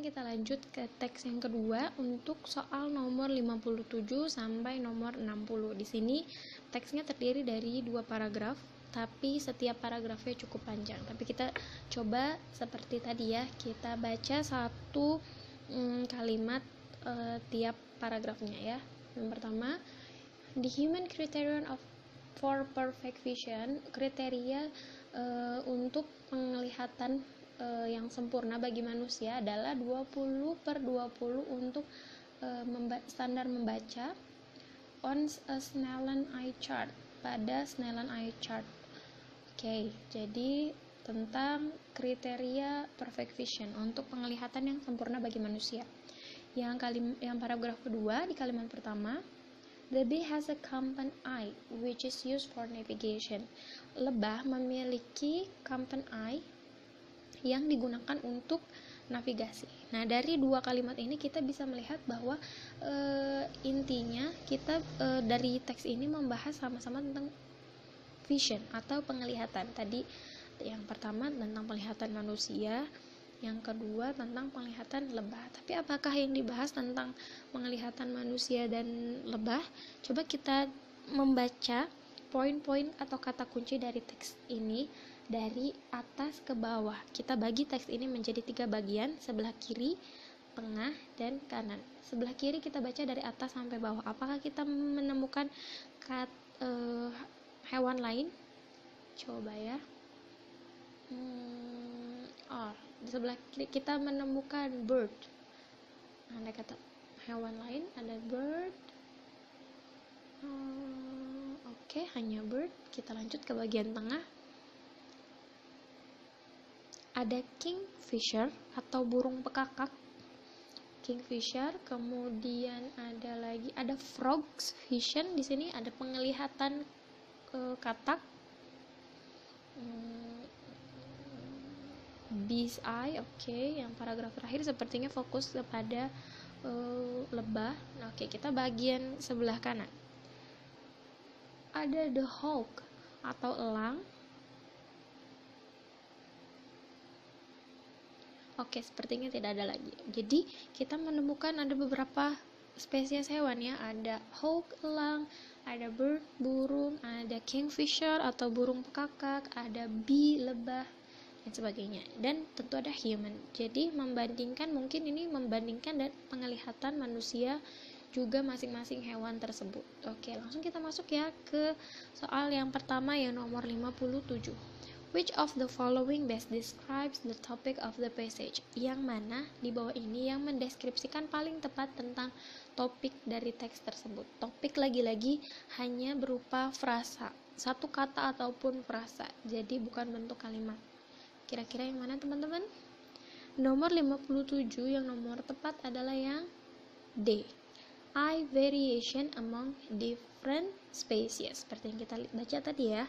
kita lanjut ke teks yang kedua untuk soal nomor 57 sampai nomor 60. Di sini teksnya terdiri dari 2 paragraf, tapi setiap paragrafnya cukup panjang. Tapi kita coba seperti tadi ya, kita baca satu kalimat tiap paragrafnya ya. Yang pertama, the human criterion for perfect vision, kriteria untuk penglihatan yang sempurna bagi manusia adalah 20/20 untuk standar membaca on a Snellen eye chart, pada Snellen eye chart. Oke, jadi tentang kriteria perfect vision untuk penglihatan yang sempurna bagi manusia. Yang paragraf kedua di kalimat pertama, the bee has a campan eye which is used for navigation. Lebah memiliki campan eye yang digunakan untuk navigasi. Nah, dari 2 kalimat ini kita bisa melihat bahwa intinya kita dari teks ini membahas sama-sama tentang vision atau penglihatan. Tadi yang pertama tentang penglihatan manusia, yang kedua tentang penglihatan lebah. Tapi apakah yang dibahas tentang penglihatan manusia dan lebah? Coba kita membaca poin-poin atau kata kunci dari teks ini dari atas ke bawah. Kita bagi teks ini menjadi 3 bagian, sebelah kiri, tengah, dan kanan. Sebelah kiri kita baca dari atas sampai bawah. Apakah kita menemukan hewan lain? Coba ya. Di sebelah kiri kita menemukan bird. Ada kata hewan lain, ada bird. Oke, hanya bird. Kita lanjut ke bagian tengah. Ada kingfisher atau burung pekakak. Kingfisher, kemudian ada frogs vision. Di sini ada penglihatan katak. Bee's eye. Oke, yang paragraf terakhir sepertinya fokus kepada lebah. Oke, kita bagian sebelah kanan. Ada the hawk atau elang. Oke, sepertinya tidak ada lagi. Jadi, kita menemukan ada beberapa spesies hewan ya. Ada hawk, elang, ada bird, burung, ada kingfisher atau burung pekakak, ada bee, lebah, dan sebagainya. Dan tentu ada human. Jadi, membandingkan dan penglihatan manusia juga masing-masing hewan tersebut. Oke, langsung kita masuk ya ke soal yang pertama yang nomor 57. Which of the following best describes the topic of the passage? Yang mana di bawah ini yang mendeskripsikan paling tepat tentang topik dari teks tersebut. Topik lagi-lagi hanya berupa frasa, satu kata ataupun frasa, jadi bukan bentuk kalimat. Kira-kira yang mana teman-teman? Nomor 57 yang nomor tepat adalah yang D. Eye variation among different species. Seperti yang kita baca tadi ya,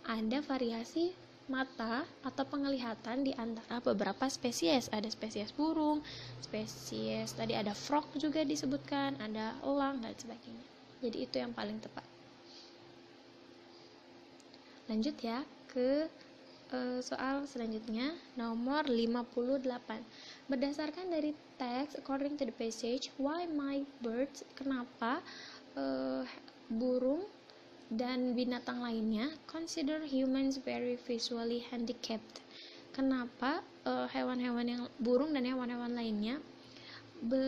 ada variasi mata atau penglihatan di antara beberapa spesies. Ada spesies burung, spesies tadi ada frog juga disebutkan, ada elang dan sebagainya. Jadi itu yang paling tepat. Lanjut ya ke soal selanjutnya, nomor 58. Berdasarkan dari teks, according to the passage, why my birds, kenapa burung dan binatang lainnya consider humans very visually handicapped. Kenapa hewan-hewan yang burung dan hewan-hewan lainnya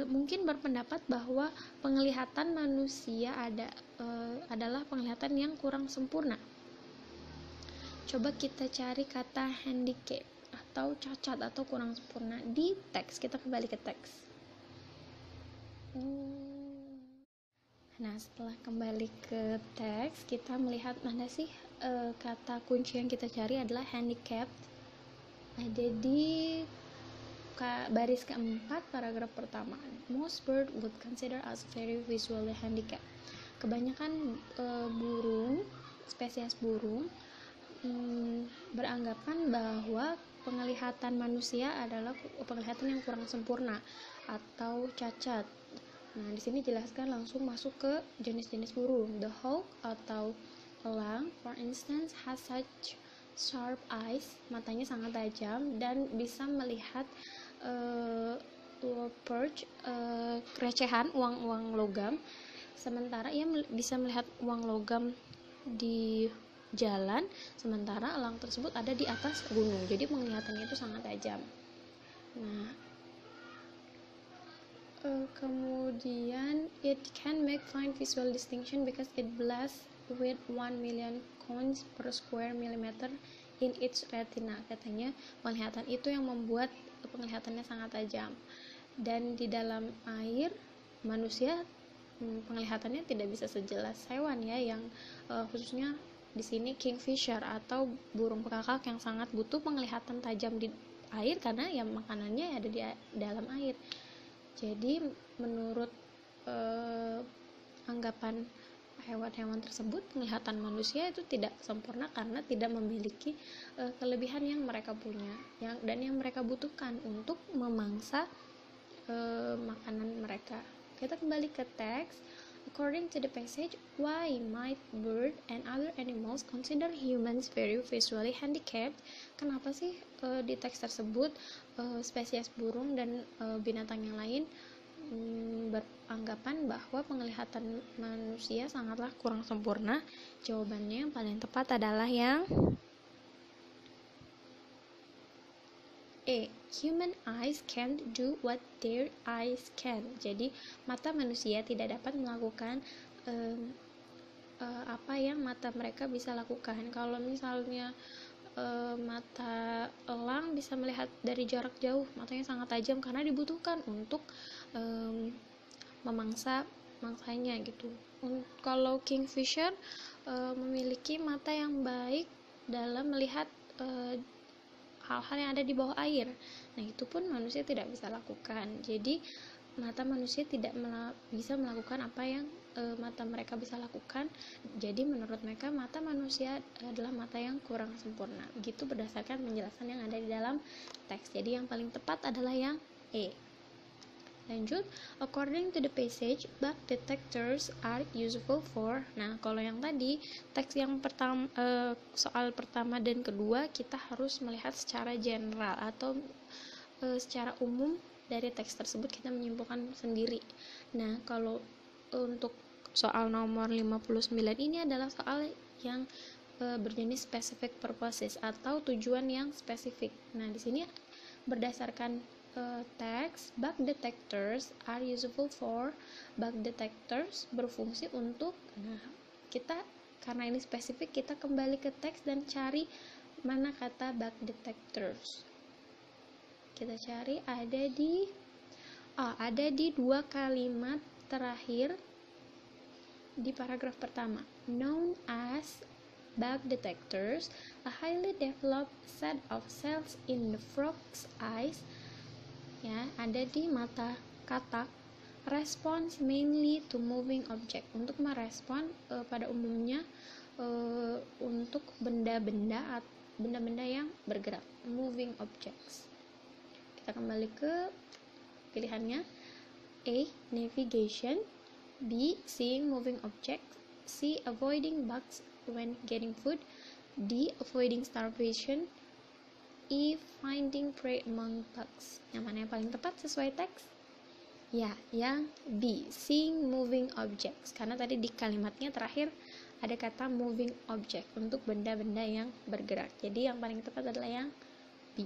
mungkin berpendapat bahwa penglihatan manusia adalah penglihatan yang kurang sempurna. Coba kita cari kata handicap atau cacat atau kurang sempurna di teks. Kita kembali ke teks. Nah, setelah kembali ke teks, kita melihat mana sih kata kunci yang kita cari adalah handicapped. Ada di baris keempat, paragraf pertama. Most bird would consider us very visually handicapped. Kebanyakan burung, spesies burung, beranggapan bahwa penglihatan manusia adalah penglihatan yang kurang sempurna atau cacat. Nah, di sini jelaskan langsung masuk ke jenis-jenis burung. The hawk atau elang, for instance, has such sharp eyes, matanya sangat tajam dan bisa melihat perch, recehan, uang logam, sementara ia bisa melihat uang logam di jalan, sementara elang tersebut ada di atas gunung. Jadi penglihatannya itu sangat tajam. Nah, kemudian it can make fine visual distinction because it blasts with 1 million cones per square millimeter in its retina. Katanya penglihatan itu yang membuat penglihatannya sangat tajam. Dan di dalam air manusia penglihatannya tidak bisa sejelas hewan ya, yang khususnya di sini kingfisher atau burung pekakak yang sangat butuh penglihatan tajam di air karena ya makanannya ada di dalam air. Jadi menurut anggapan hewan-hewan tersebut, penglihatan manusia itu tidak sempurna karena tidak memiliki kelebihan yang mereka punya dan yang mereka butuhkan untuk memangsa makanan mereka. Kita kembali ke teks. According to the passage, why might bird and other animals consider humans very visually handicapped? Kenapa sih di teks tersebut spesies burung dan binatang yang lain beranggapan bahwa penglihatan manusia sangatlah kurang sempurna? Jawabannya yang paling tepat adalah yang A. Human eyes can't do what their eyes can. Jadi mata manusia tidak dapat melakukan apa yang mata mereka bisa lakukan. Kalau misalnya mata elang bisa melihat dari jarak jauh, matanya sangat tajam karena dibutuhkan untuk mangsanya gitu. Kalau kingfisher memiliki mata yang baik dalam melihat hal-hal yang ada di bawah air. Nah, itu pun manusia tidak bisa lakukan. Jadi, mata manusia tidak bisa melakukan apa yang mata mereka bisa lakukan. Jadi, menurut mereka, mata manusia adalah mata yang kurang sempurna. Begitu berdasarkan penjelasan yang ada di dalam teks. Jadi, yang paling tepat adalah yang E. Lanjut, according to the passage, bug detectors are useful for. Nah, kalau yang tadi teks yang pertama, soal pertama dan kedua, kita harus melihat secara general atau secara umum dari teks tersebut kita menyimpulkan sendiri. Nah, kalau untuk soal nomor 59 ini adalah soal yang berjenis specific purposes atau tujuan yang spesifik. Nah, di sini berdasarkan teks, bug detectors are useful for. Bug detectors berfungsi untuk. Nah, kita karena ini spesifik, kita kembali ke teks dan cari mana kata bug detectors. Kita cari ada di dua kalimat terakhir di paragraf pertama. Known as bug detectors, a highly developed set of cells in the frog's eyes, ya, ada di mata katak, response mainly to moving object, untuk merespon pada umumnya untuk benda-benda yang bergerak, moving objects. Kita kembali ke pilihannya. A. Navigation, B. Seeing moving objects, C. Avoiding bugs when getting food, D. Avoiding starvation, E. Finding prey among bugs. Yang mana yang paling tepat sesuai teks? Ya, yang B. Seeing moving objects. Karena tadi di kalimatnya terakhir ada kata moving object untuk benda-benda yang bergerak. Jadi yang paling tepat adalah yang B.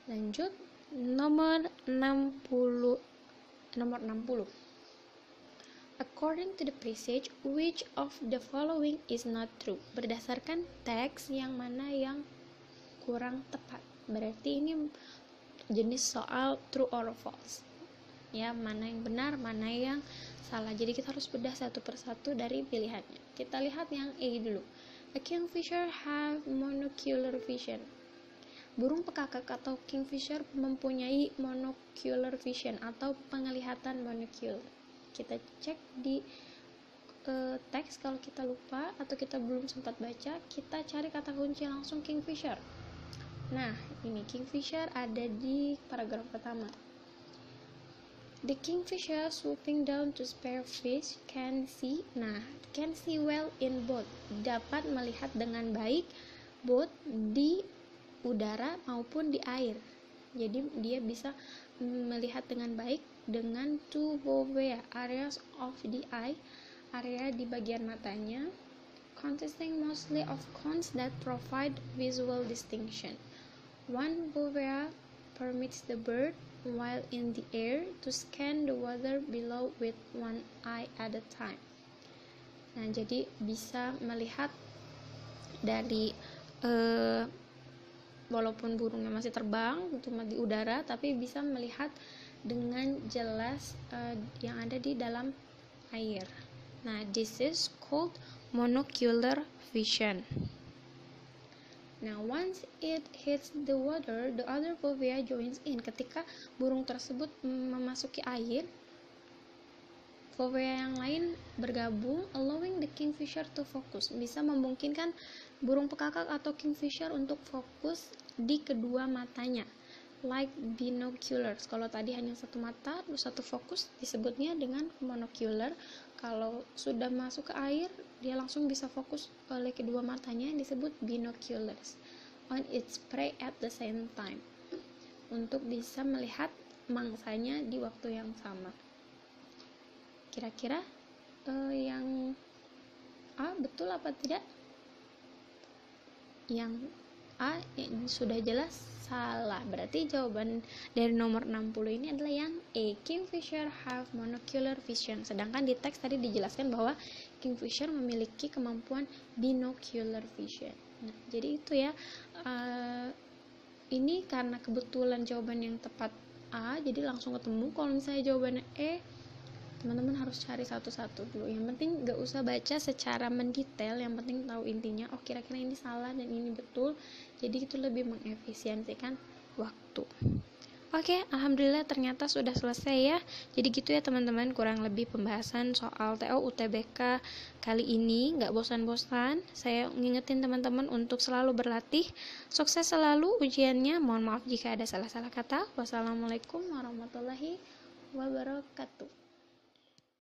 Lanjut, nomor 60. According to the passage, which of the following is not true? Berdasarkan teks, yang mana yang kurang tepat? Berarti ini jenis soal true or false. Ya, mana yang benar, mana yang salah. Jadi kita harus bedah satu persatu dari pilihannya. Kita lihat yang A dulu. A kingfisher have monocular vision. Burung pekakak atau kingfisher mempunyai monocular vision atau penglihatan monocular. Kita cek di teks. Kalau kita lupa atau kita belum sempat baca, kita cari kata kunci langsung kingfisher. Nah, ini kingfisher ada di paragraf pertama. The kingfisher swooping down to spare fish can see. Nah, can see well in both. Dapat melihat dengan baik both di udara maupun di air. Jadi dia bisa melihat dengan baik dengan two fovea, areas of the eye, area di bagian matanya, consisting mostly of cones that provide visual distinction. One fovea permits the bird, while in the air, to scan the water below with one eye at a time. Nah, jadi bisa melihat dari walaupun burungnya masih terbang cuma di udara, tapi bisa melihat dengan jelas yang ada di dalam air. Nah, this is called monocular vision. Now, once it hits the water, the other fovea joins in. Ketika burung tersebut memasuki air, fovea yang lain bergabung, allowing the kingfisher to focus. Bisa memungkinkan burung pekakak atau kingfisher untuk fokus di kedua matanya, like binoculars. Kalau tadi hanya satu mata, satu fokus, disebutnya dengan monocular. Kalau sudah masuk ke air, dia langsung bisa fokus oleh kedua matanya, disebut binoculars. On its prey at the same time, untuk bisa melihat mangsanya di waktu yang sama. Kira-kira yang A betul apa tidak? Yang A ini sudah jelas salah. Berarti jawaban dari nomor 60 ini adalah yang A. Kingfisher have monocular vision. Sedangkan di teks tadi dijelaskan bahwa kingfisher memiliki kemampuan binocular vision. Nah, jadi itu ya. Ini karena kebetulan jawaban yang tepat A, jadi langsung ketemu. Kalau misalnya jawabannya E, teman-teman harus cari satu-satu dulu. Yang penting gak usah baca secara mendetail, yang penting tahu intinya, oh kira-kira ini salah dan ini betul. Jadi itu lebih mengefisiensikan waktu. Oke, alhamdulillah ternyata sudah selesai ya. Jadi gitu ya teman-teman, kurang lebih pembahasan soal TO UTBK kali ini. Gak bosan-bosan, saya ngingetin teman-teman untuk selalu berlatih. Sukses selalu ujiannya. Mohon maaf jika ada salah-salah kata. Wassalamualaikum warahmatullahi wabarakatuh.